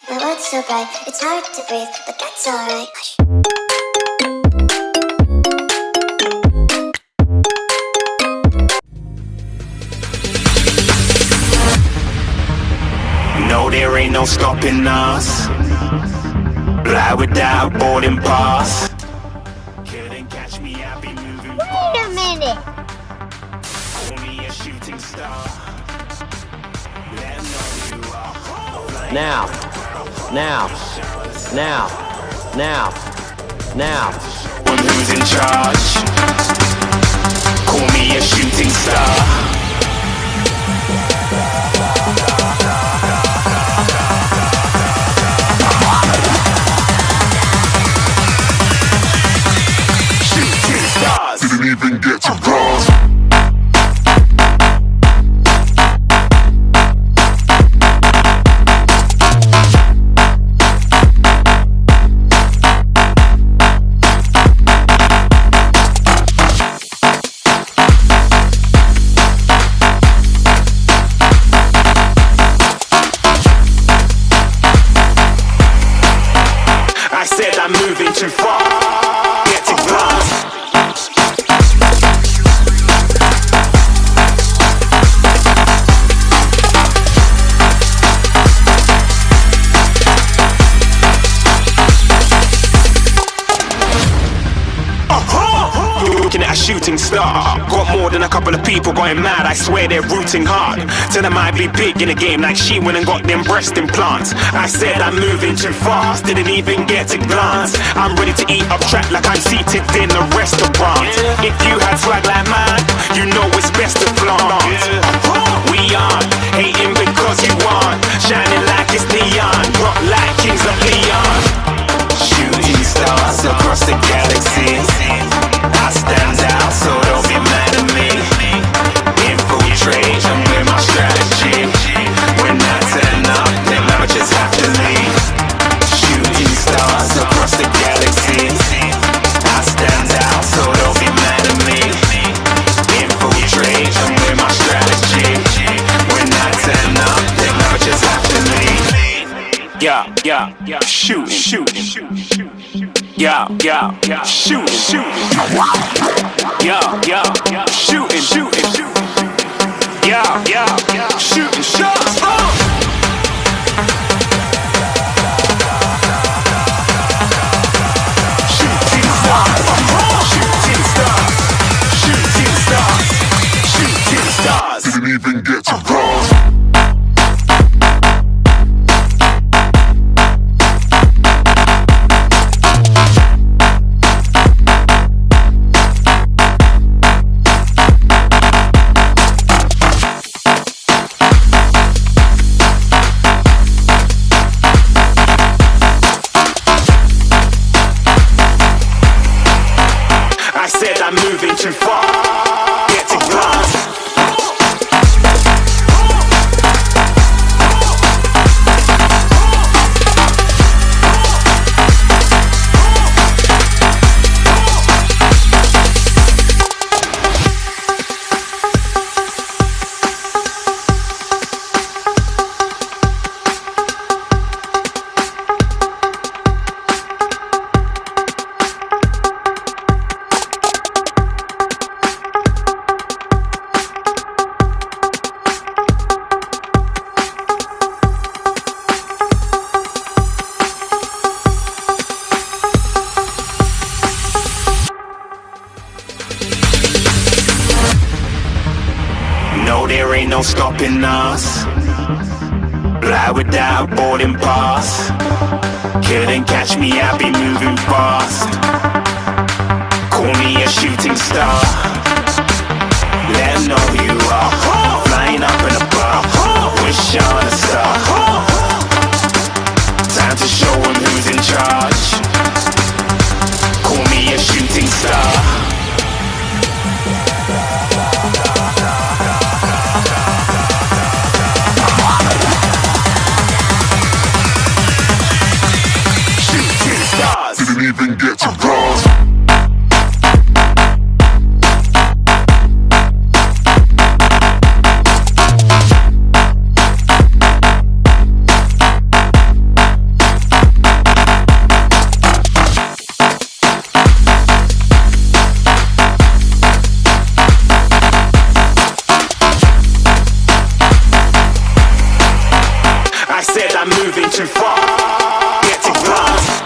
My world's so bright, it's hard to breathe, but that's alright. Hush. No, there ain't no stopping us. Fly without boarding pass. Couldn't catch me, I'll be moving fast. Wait a minute. Call me a shooting star. Let 'em know you are. Now. One who's in charge. Call me a shooting star. Didn't even get to cross. I said I'm moving too far. Get to glass. Looking at a shooting star. Got more than a couple of people going mad, I swear they're rooting hard. Tell them I be big in the game like she went and got them breast implants. I said I'm moving too fast, didn't even get to glance. I'm ready to eat up track like I'm seated in a restaurant. If you had swag like mine, you know it's best to flaunt. We aren't hating because you aren't shining like it's neon, rock like kings of Leon. Shooting stars across the galaxy. I stand out, so don't be mad at me. Infiltrate, I'm with my strategy. When I turn up, then I just have to leave. Shooting stars across the galaxy. I stand out, so don't be mad at me. Infiltrate, I'm with my strategy. When I turn up, then I just have to leave. Yeah, shooting. Yeah, shooting. Yeah, shooting. Yeah, shooting shots. Shooting stars. Didn't even get to cross. I'm moving too far. Get to glass. No, there ain't no stopping us. Fly without boarding pass. Couldn't catch me, I'll be moving fast. Call me a shooting star. Let 'em know you are. Flying up in a bar. Wish on a star. Time to show 'em who's in charge. Call me a shooting star. Didn't even get to cross. I said I'm moving too far. Get to glance.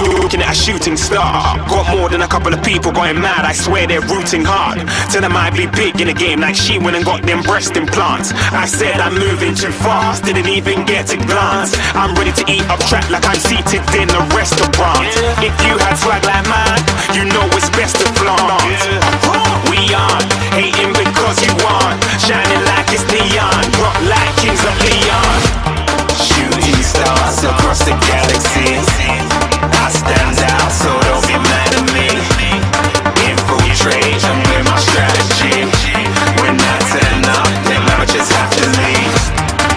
Looking at a shooting star. Got more than a couple of people going mad. I swear they're rooting hard. Tell them I be big in the game like she went and got them breast implants. I said I'm moving too fast, didn't even get to glance. I'm ready to eat up track like I'm seated in a restaurant. If you had swag like mine, you know it's best to flaunt. We aren't hating because you aren't shining like it's neon, rock like kings of Leon. Shooting stars across the galaxy. I stand out, so don't be mad at me. Infiltrate, I'm with my strategy. When I turn up, them amateurs have to leave.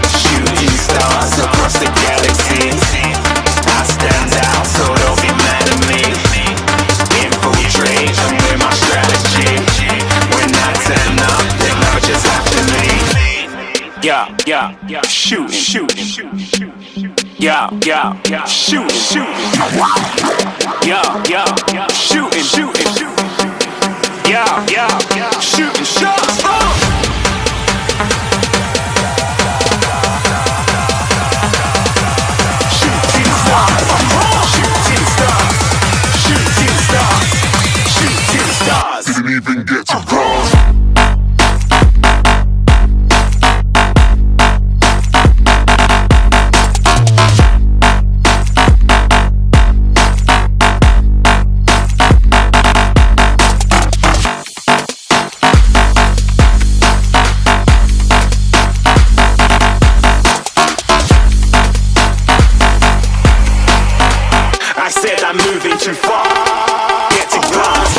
Shooting stars across the galaxy. I stand out, so don't be mad at me. Infiltrate, I'm with my strategy. When I turn up, them amateurs have to leave. Yeah, shooting. Yeah, shooting. Yeah, shooting. Yeah, shooting shots. Shooting stars. Didn't even get to cross. I said I'm moving too far. Get to glance.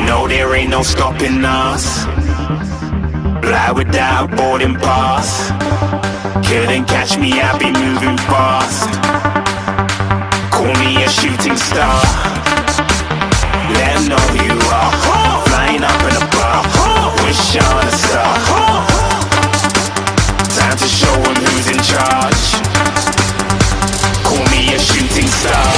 No, there ain't no stopping us. Fly without boarding pass. Couldn't catch me, I be moving fast. Call me a shooting star. Let 'em know who you are. Flying up in a bar. Wish on a star. Time to show 'em who's in charge. Call me a shooting star.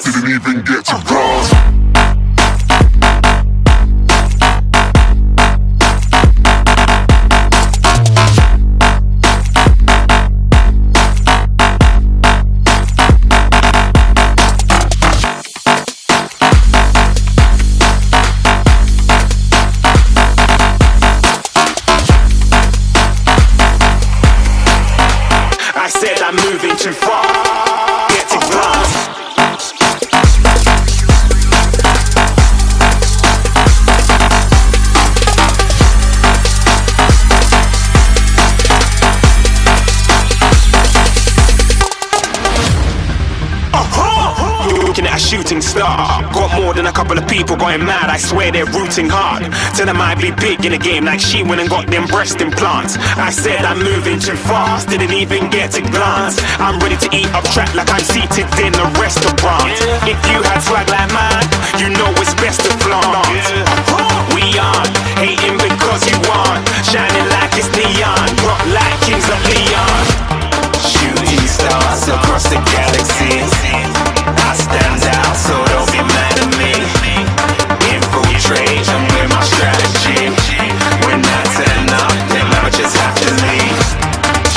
Didn't even get to cross. I said I'm moving too far. Get to glance. Looking at a shooting star. Got more than a couple of people going mad. I swear they're rooting hard. Tell them I be big in the game like she went and got them breast implants. I said I'm moving too fast, didn't even get to glance. I'm ready to eat up track like I'm seated in a restaurant. If you had swag like mine, you know it's best to flaunt. We aren't hating because you aren't shining like it's neon, rock like kings of Leon. Shooting stars across the galaxy. I stand out, so don't be mad at me. Infiltrate, I'm with my strategy. When I turn up, them amateurs have to leave.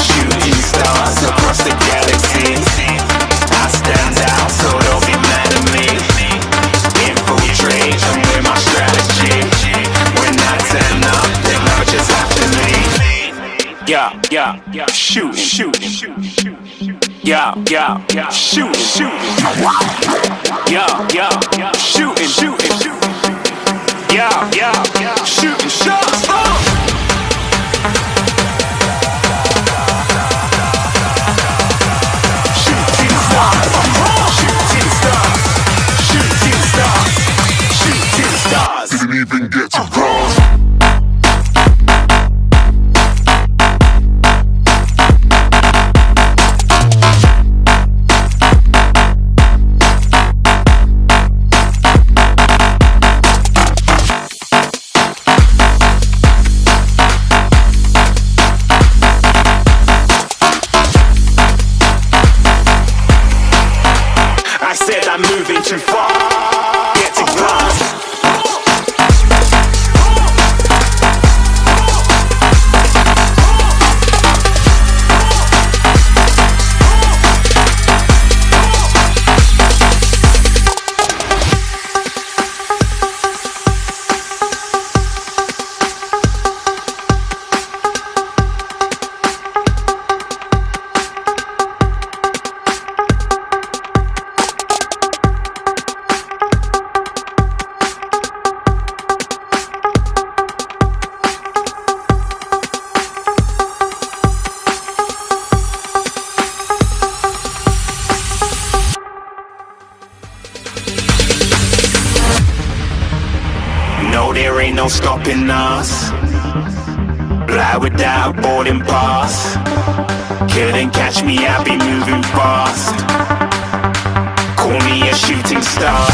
Shooting stars across the galaxy. I stand out, so shooting. Yeah, shooting. Yeah, shooting. Yeah, shooting shots. Didn't even get to cross. I said I'm moving too far. Get to glass. No, there ain't no stopping us. Fly without boarding pass. Couldn't catch me, I'll be moving fast. Call me a shooting star.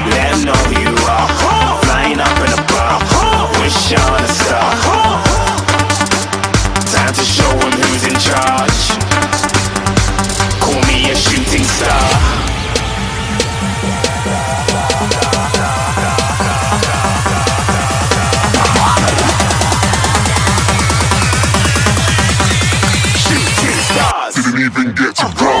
Let 'em know who you are. Flying up in a bar. Wish on a star. Time to show 'em who's in charge. Call me a shooting star. Didn't even get to cross.